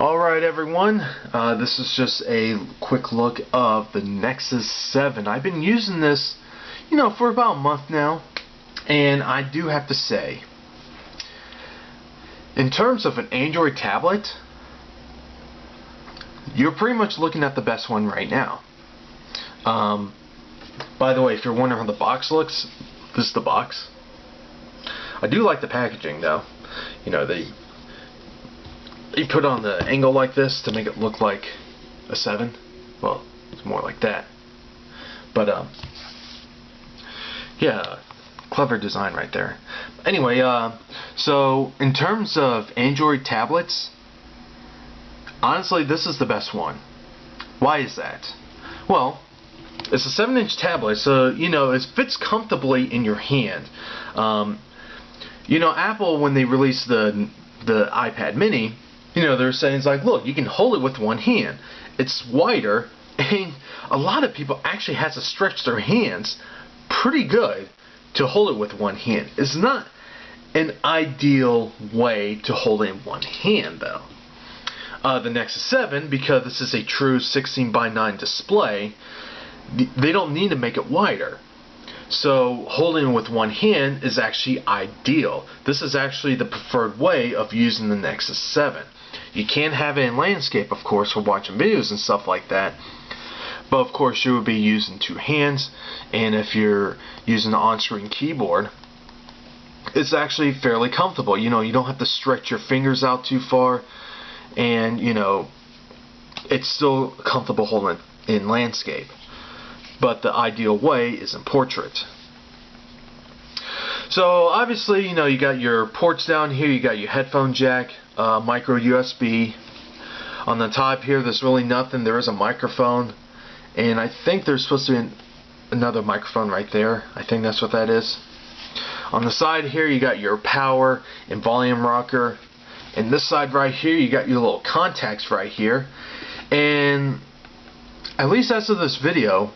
Alright everyone, this is just a quick look of the Nexus 7. I've been using this, for about a month now, and I do have to say, in terms of an Android tablet, you're pretty much looking at the best one right now. By the way, if you're wondering how the box looks, this is the box. I do like the packaging though. They put on the angle like this to make it look like a 7. Well, it's more like that. But yeah, clever design right there. Anyway, so in terms of Android tablets, honestly, this is the best one. Why is that? Well, it's a 7-inch tablet, so it fits comfortably in your hand. Apple, when they released the iPad Mini, they're saying it's like, look, you can hold it with one hand. It's wider, and a lot of people actually have to stretch their hands pretty good to hold it with one hand. It's not an ideal way to hold it in one hand, though. The Nexus 7, because this is a true 16:9 display, they don't need to make it wider. So holding it with one hand is actually ideal. This is actually the preferred way of using the Nexus 7. You can have it in landscape, of course, for watching videos and stuff like that. But of course you would be using two hands, and if you're using an on-screen keyboard, it's actually fairly comfortable. You don't have to stretch your fingers out too far, and it's still comfortable holding it in landscape. But the ideal way is in portrait. So obviously, you got your ports down here, you got your headphone jack, micro USB. On the top here, there's really nothing. There is a microphone, and I think there's supposed to be another microphone right there. I think that's what that is. On the side here, you got your power and volume rocker. And this side right here, you got your little contacts right here. And at least as of this video,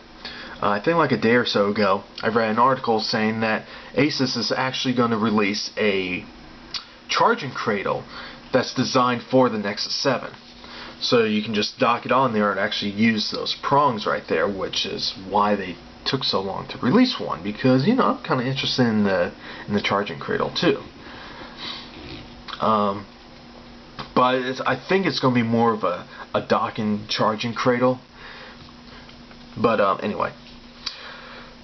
I think like a day or so ago, I read an article saying that Asus is actually going to release a charging cradle that's designed for the Nexus 7. So you can just dock it on there and actually use those prongs right there, which is why they took so long to release one, because I'm kind of interested in the charging cradle too. But I think it's going to be more of a docking charging cradle. But anyway.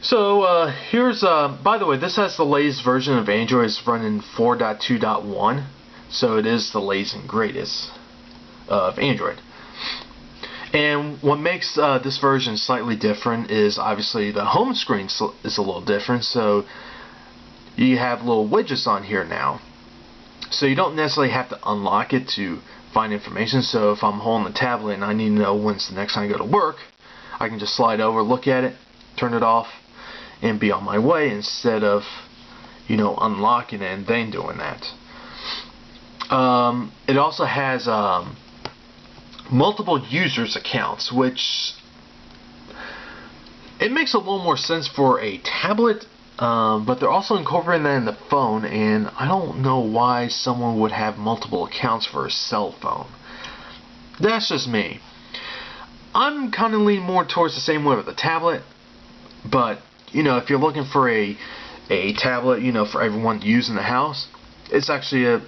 So here's, by the way, this has the latest version of Android. It's running 4.2.1. So it is the latest and greatest of Android. And what makes this version slightly different is obviously the home screen is a little different. So you have little widgets on here now. So you don't necessarily have to unlock it to find information. So if I'm holding the tablet and I need to know when's the next time I go to work, I can just slide over, look at it, turn it off, and be on my way, instead of unlocking it and then doing that. It also has multiple users accounts, which it makes a little more sense for a tablet, but they're also incorporating that in the phone, and I don't know why someone would have multiple accounts for a cell phone. That's just me. I'm kind of leaning more towards the same way with the tablet, but if you're looking for a tablet, for everyone to use in the house, it's actually a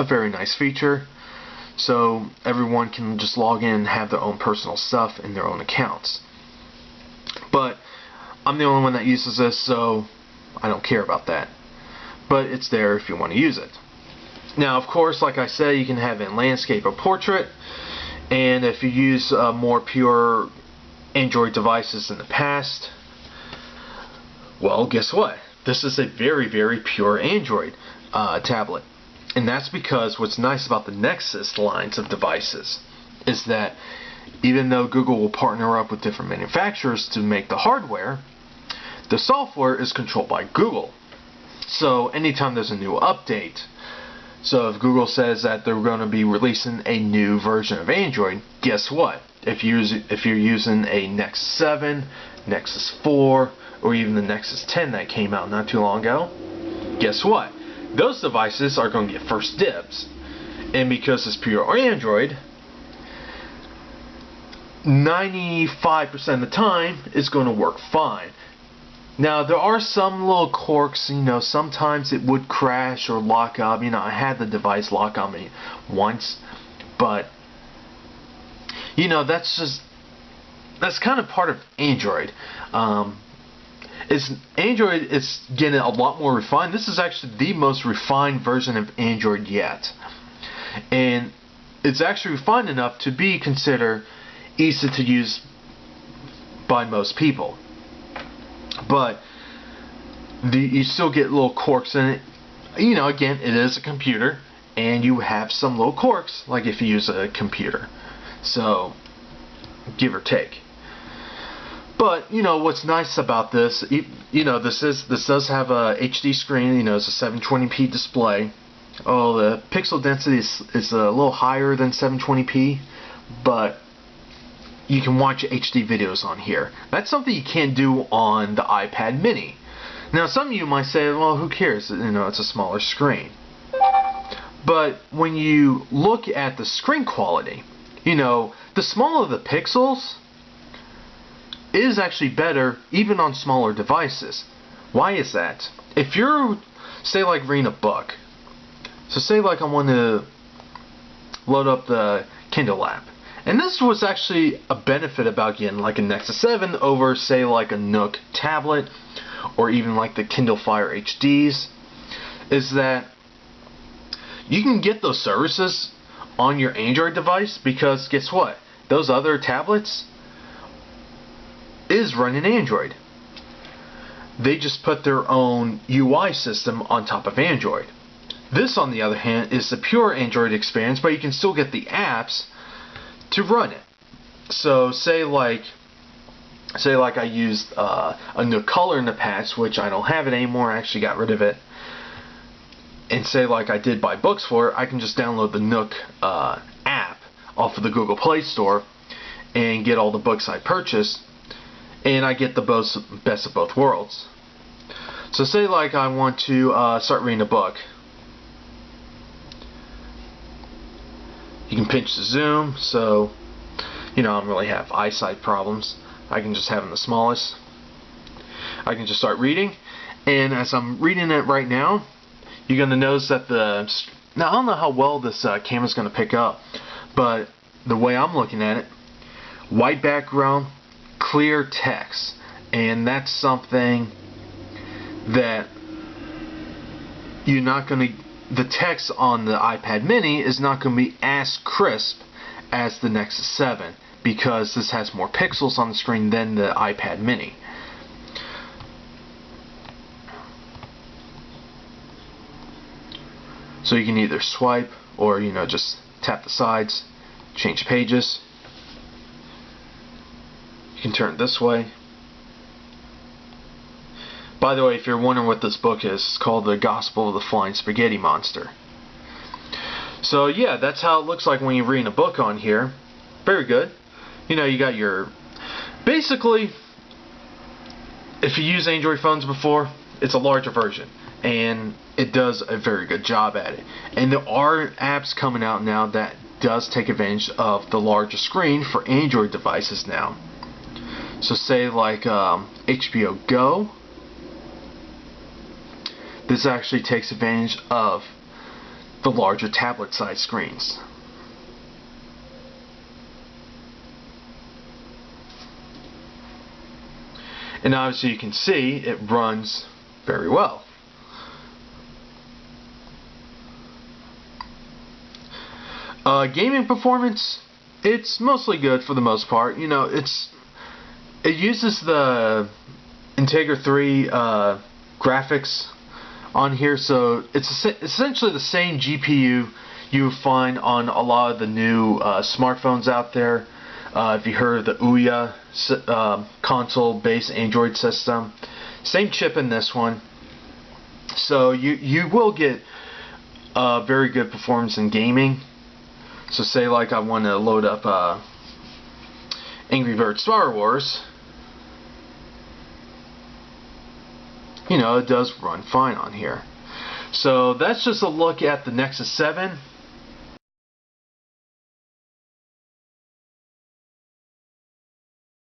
very nice feature. So everyone can just log in and have their own personal stuff in their own accounts. But I'm the only one that uses this, so I don't care about that. But it's there if you want to use it. Now, of course, like I said, you can have it in landscape or portrait. And if you use more pure Android devices in the past, well, guess what? This is a very, very pure Android tablet. And that's because what's nice about the Nexus lines of devices is that even though Google will partner up with different manufacturers to make the hardware, the software is controlled by Google. So anytime there's a new update, so if Google says that they're going to be releasing a new version of Android, guess what? If you're using a Nexus 7, Nexus 4, or even the Nexus 10 that came out not too long ago, guess what? Those devices are going to get first dibs. And because it's pure Android, 95% of the time, it's going to work fine. Now, there are some little quirks, sometimes it would crash or lock up. I had the device lock on me once, but, that's kind of part of Android. Android is getting a lot more refined. This is actually the most refined version of Android yet. And it's actually refined enough to be considered easy to use by most people. But you still get little quirks in it. Again, it is a computer, and you have some little quirks, like if you use a computer. So, give or take. But what's nice about this, this does have a HD screen. It's a 720p display. Oh, the pixel density is a little higher than 720p, but you can watch HD videos on here. That's something you can't do on the iPad mini. Now, some of you might say, well, who cares? It's a smaller screen. But when you look at the screen quality, the smaller the pixels is actually better even on smaller devices. Why is that? If you're, say, like reading a book, so say like I want to load up the Kindle app, and this was actually a benefit about getting like a Nexus 7 over, say, like a Nook tablet or even like the Kindle Fire HDs, is that you can get those services on your Android device, because guess what? Those other tablets is running Android. They just put their own UI system on top of Android. This, on the other hand, is the pure Android experience, but you can still get the apps to run it. So say like I used a Nook Color in the past, which I don't have it anymore. I actually got rid of it. And say like I did buy books for it, I can just download the Nook app off of the Google Play Store and get all the books I purchased, and I get the best of both worlds. So say like I want to start reading a book. You can pinch the zoom, so I don't really have eyesight problems. I can just have it in the smallest. I can just start reading, and as I'm reading it right now, you're going to notice that now I don't know how well this camera's going to pick up, but the way I'm looking at it, white background, clear text, and that's something that you're not going to, the text on the iPad mini is not going to be as crisp as the Nexus 7, because this has more pixels on the screen than the iPad mini. So you can either swipe or just tap the sides, change pages. You can turn it this way. By the way, if you're wondering what this book is, it's called The Gospel of the Flying Spaghetti Monster. So yeah, that's how it looks like when you're reading a book on here. Very good. You got your, basically, if you use Android phones before, it's a larger version, and it does a very good job at it. And there are apps coming out now that does take advantage of the larger screen for Android devices now. So say like HBO Go, this actually takes advantage of the larger tablet size screens. And obviously you can see it runs very well. Gaming performance, it's mostly good for the most part. It uses the Integra 3 graphics on here, so it's essentially the same GPU you find on a lot of the new smartphones out there. If you heard of the Ouya console-based Android system, same chip in this one. So you will get very good performance in gaming. So say like I want to load up Angry Birds Star Wars. It does run fine on here. So that's just a look at the Nexus 7.